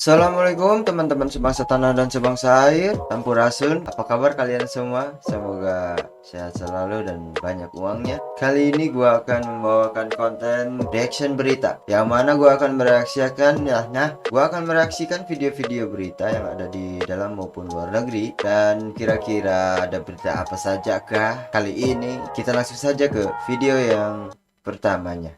Assalamualaikum teman-teman sebangsa tanah dan sebangsa air, Sampurasun. Apa kabar kalian semua? Semoga sehat selalu dan banyak uangnya. Kali ini gua akan membawakan konten reaction berita, yang mana gua akan mereaksikan gua akan mereaksikan video-video berita yang ada di dalam maupun luar negeri. Dan kira-kira ada berita apa saja kah? Kali ini kita langsung saja ke video yang pertamanya.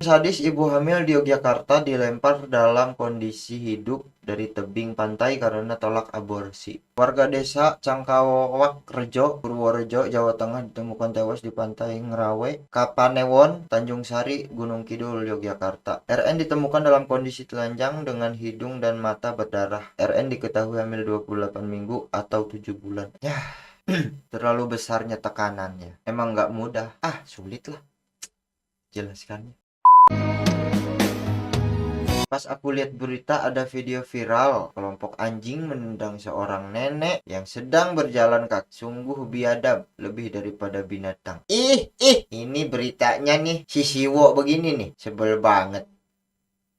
Sadis ibu hamil di Yogyakarta dilempar dalam kondisi hidup dari tebing pantai karena tolak aborsi. Warga desa Cangkawak Rejo, Purworejo, Jawa Tengah ditemukan tewas di pantai Ngerawe, Kapanewon, Tanjung Sari, Gunung Kidul, Yogyakarta. RN ditemukan dalam kondisi telanjang dengan hidung dan mata berdarah. RN diketahui hamil 28 minggu atau 7 bulan. Yah, terlalu besarnya tekanannya. Emang nggak mudah. Sulit lah jelaskannya. Pas aku lihat berita ada video viral kelompok anjing menendang seorang nenek yang sedang berjalan kaki. Sungguh biadab, lebih daripada binatang. Ini beritanya nih si Siwo begini nih, sebel banget.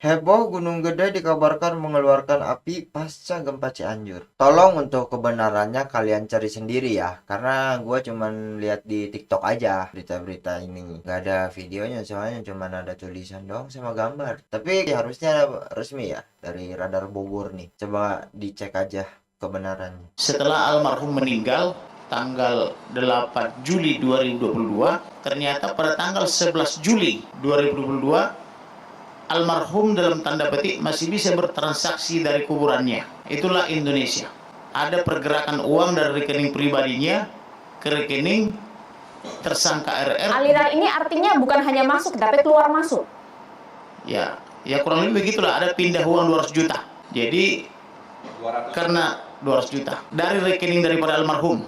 Heboh, Gunung Gede dikabarkan mengeluarkan api pasca gempa Cianjur. Tolong untuk kebenarannya kalian cari sendiri ya, karena gue cuman lihat di TikTok aja berita-berita ini. Gak ada videonya, soalnya cuman ada tulisan doang sama gambar. Tapi harusnya resmi ya dari Radar Bogor nih. Coba dicek aja kebenarannya. Setelah almarhum meninggal tanggal 8 Juli 2022, ternyata pada tanggal 11 Juli 2022 almarhum dalam tanda petik masih bisa bertransaksi dari kuburannya. Itulah Indonesia. Ada pergerakan uang dari rekening pribadinya ke rekening tersangka RR. Aliran ini artinya bukan hanya masuk tapi keluar masuk. Ya kurang lebih begitulah, ada pindah uang 200 juta. Jadi karena 200 juta dari rekening daripada almarhum.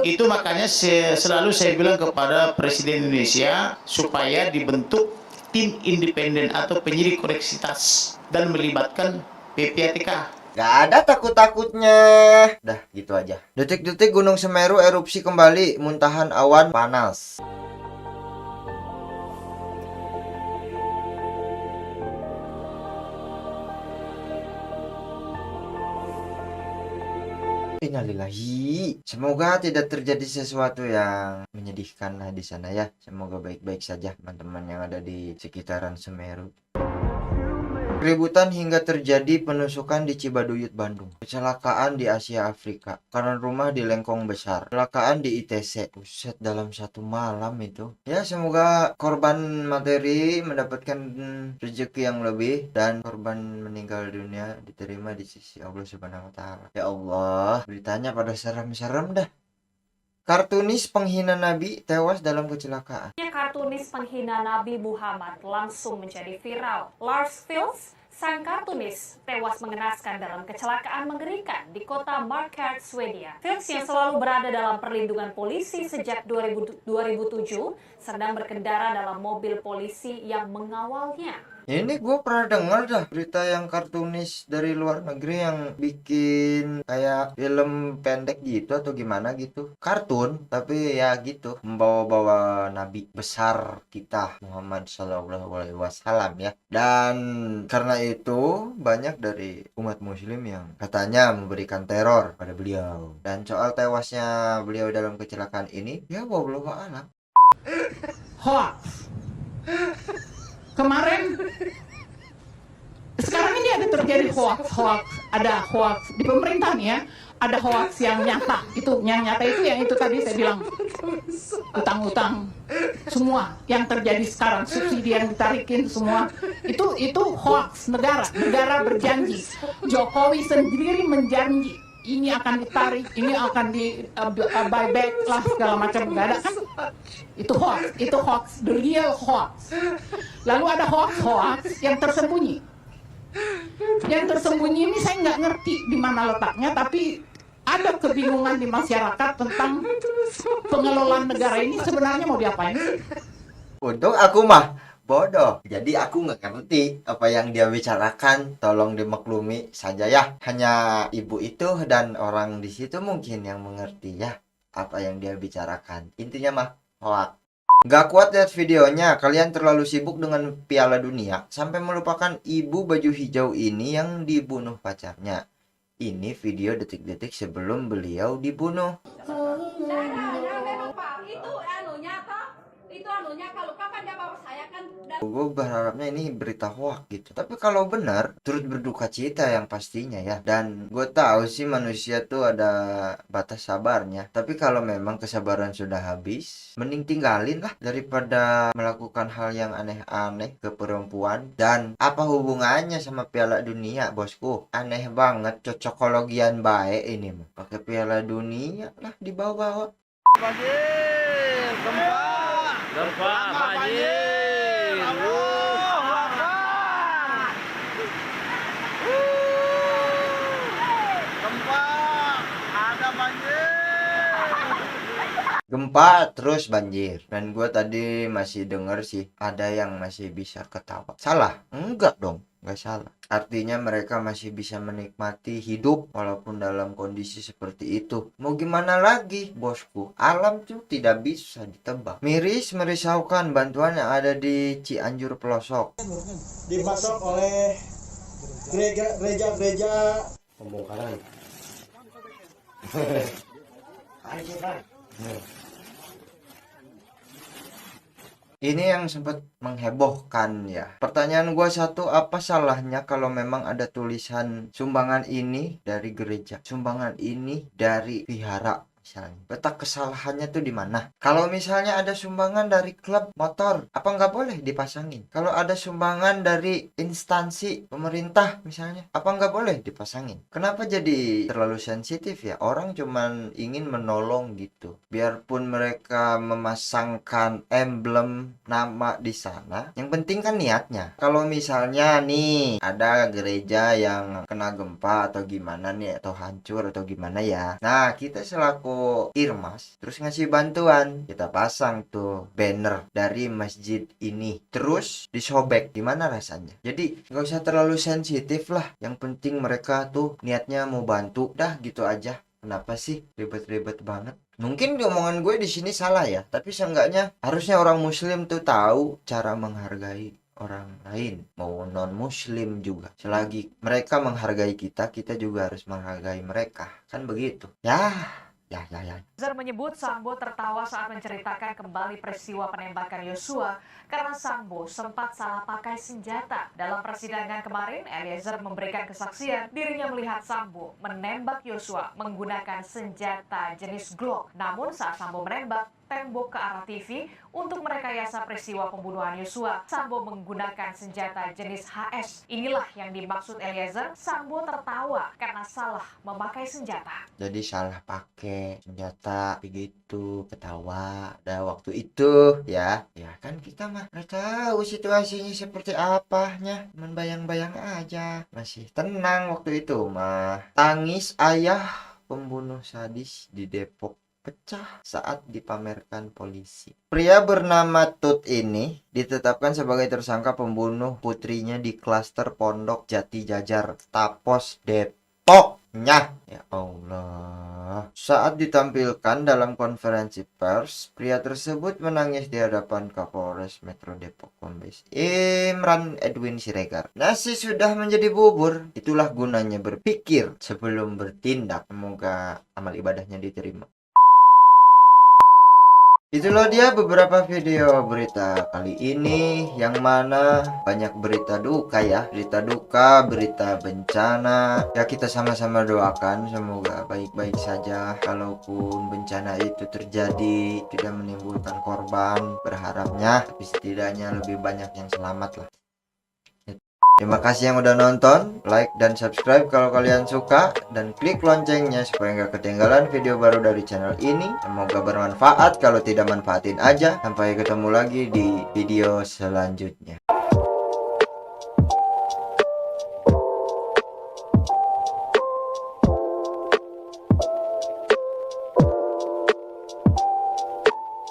Itu makanya selalu saya bilang kepada Presiden Indonesia supaya dibentuk tim independen atau penyidik koneksitas dan melibatkan PPATK. Gak ada takut-takutnya. Dah gitu aja. Detik-detik Gunung Semeru erupsi kembali, muntahan awan panas. Innalillahi. Semoga tidak terjadi sesuatu yang menyedihkan lah di sana ya. Semoga baik-baik saja teman-teman yang ada di sekitaran Semeru. Keributan hingga terjadi penusukan di Cibaduyut, Bandung. Kecelakaan di Asia Afrika karena rumah di Lengkong Besar. Kecelakaan di ITC. Buset, dalam satu malam itu. Ya, semoga korban materi mendapatkan rezeki yang lebih dan korban meninggal dunia diterima di sisi Allah Subhanahu wa taala. Ya Allah, beritanya pada serem-serem dah. Kartunis penghina Nabi tewas dalam kecelakaan. Kartunis penghina Nabi Muhammad langsung menjadi viral. Lars Vilks, sang kartunis, tewas mengenaskan dalam kecelakaan mengerikan di kota Markaryd, Swedia. Vilks yang selalu berada dalam perlindungan polisi sejak 2007 sedang berkendara dalam mobil polisi yang mengawalnya. Ini gue pernah dengar dah berita yang kartunis dari luar negeri yang bikin kayak film pendek gitu atau gimana gitu. Kartun tapi ya gitu membawa-bawa nabi besar kita Muhammad SAW ya. Dan karena itu banyak dari umat muslim yang katanya memberikan teror pada beliau. Dan soal tewasnya beliau dalam kecelakaan ini ya wallahu a'lam. Hoax. Kemarin, sekarang ini ada terjadi hoax, ada hoax di pemerintahan ya, ada hoax yang nyata, yang itu tadi saya bilang, utang-utang, semua yang terjadi sekarang, subsidi yang ditarikin semua, itu hoax negara berjanji, Jokowi sendiri menjanji, ini akan ditarik, ini akan di buyback lah segala macam, nggak ada kan? Itu hoax, the real hoax. Lalu ada hoax yang tersembunyi. Yang tersembunyi ini saya nggak ngerti di mana letaknya, tapi ada kebingungan di masyarakat tentang pengelolaan negara ini sebenarnya mau diapain sih? Untung aku mah bodoh, jadi aku nggak ngerti apa yang dia bicarakan. Tolong dimaklumi saja ya. Hanya ibu itu dan orang di situ mungkin yang mengerti ya apa yang dia bicarakan. Intinya mah hoax. Gak kuat lihat videonya, kalian terlalu sibuk dengan Piala Dunia sampai melupakan ibu baju hijau ini yang dibunuh pacarnya. Ini video detik-detik sebelum beliau dibunuh. Gue berharapnya ini berita hoax gitu. Tapi kalau benar, turut berduka cita yang pastinya ya. Dan gue tahu sih manusia tuh ada batas sabarnya. Tapi kalau memang kesabaran sudah habis, mending tinggalin lah daripada melakukan hal yang aneh-aneh ke perempuan. Dan apa hubungannya sama Piala Dunia, bosku? Aneh banget, cocokologian baik ini mah. Pakai Piala Dunia lah dibawa-bawa. Gempa terus banjir. Dan gue tadi masih denger sih ada yang masih bisa ketawa. Salah? Enggak dong, enggak salah. Artinya mereka masih bisa menikmati hidup walaupun dalam kondisi seperti itu. Mau gimana lagi, bosku? Alam tuh tidak bisa ditebak. Miris merisaukan bantuan yang ada di Cianjur pelosok. Dimasuk oleh gereja pembongkaran. Ini yang sempat menghebohkan ya. Pertanyaan gua satu, apa salahnya kalau memang ada tulisan sumbangan ini dari gereja, sumbangan ini dari vihara misalnya. Letak kesalahannya tuh di mana? Kalau misalnya ada sumbangan dari klub motor, apa nggak boleh dipasangin? Kalau ada sumbangan dari instansi pemerintah misalnya, apa nggak boleh dipasangin? Kenapa jadi terlalu sensitif ya? Orang cuman ingin menolong gitu. Biarpun mereka memasangkan emblem nama di sana, yang penting kan niatnya. Kalau misalnya nih ada gereja yang kena gempa atau gimana nih, atau hancur atau gimana ya. Nah, kita selaku Irmas terus ngasih bantuan, kita pasang tuh banner dari masjid ini, terus disobek. Gimana rasanya? Jadi nggak usah terlalu sensitif lah, yang penting mereka tuh niatnya mau bantu, dah gitu aja. Kenapa sih ribet-ribet banget? Mungkin omongan gue di sini salah ya, tapi seenggaknya harusnya orang muslim tuh tahu cara menghargai orang lain, mau non muslim juga. Selagi mereka menghargai kita, kita juga harus menghargai mereka, kan begitu ya. Eliezer menyebut Sambo tertawa saat menceritakan kembali peristiwa penembakan Yosua karena Sambo sempat salah pakai senjata. Dalam persidangan kemarin, Eliezer memberikan kesaksian dirinya melihat Sambo menembak Yosua menggunakan senjata jenis Glock. Namun saat Sambo menembak tembok ke arah TV untuk merekayasa peristiwa pembunuhan Yosua, Sambo menggunakan senjata jenis HS. Inilah yang dimaksud Eliezer. Sambo tertawa karena salah memakai senjata. Jadi salah pakai senjata begitu, ketawa. Dah waktu itu ya kan kita mah nggak tahu situasinya seperti apanya, membayang-bayang aja. Masih tenang waktu itu mah. Tangis ayah pembunuh sadis di Depok pecah saat dipamerkan polisi. Pria bernama Tut ini ditetapkan sebagai tersangka pembunuh putrinya di klaster Pondok Jati Jajar, Tapos, Depoknya. Ya Allah. Saat ditampilkan dalam konferensi pers, pria tersebut menangis di hadapan Kapolres Metro Depok Kombes Imran Edwin Siregar. Nasi sudah menjadi bubur. Itulah gunanya berpikir sebelum bertindak. Semoga amal ibadahnya diterima. Itulah dia beberapa video berita kali ini, yang mana banyak berita duka ya, berita duka, berita bencana. Ya kita sama-sama doakan semoga baik-baik saja. Kalaupun bencana itu terjadi tidak menimbulkan korban, berharapnya tapi setidaknya lebih banyak yang selamat lah. Terima kasih yang udah nonton, like dan subscribe kalau kalian suka, dan klik loncengnya supaya nggak ketinggalan video baru dari channel ini. Semoga bermanfaat, kalau tidak manfaatin aja. Sampai ketemu lagi di video selanjutnya.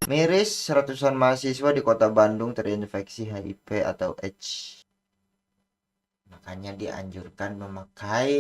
Miris, ratusan mahasiswa di kota Bandung terinfeksi HIV atau AIDS. Makanya dianjurkan memakai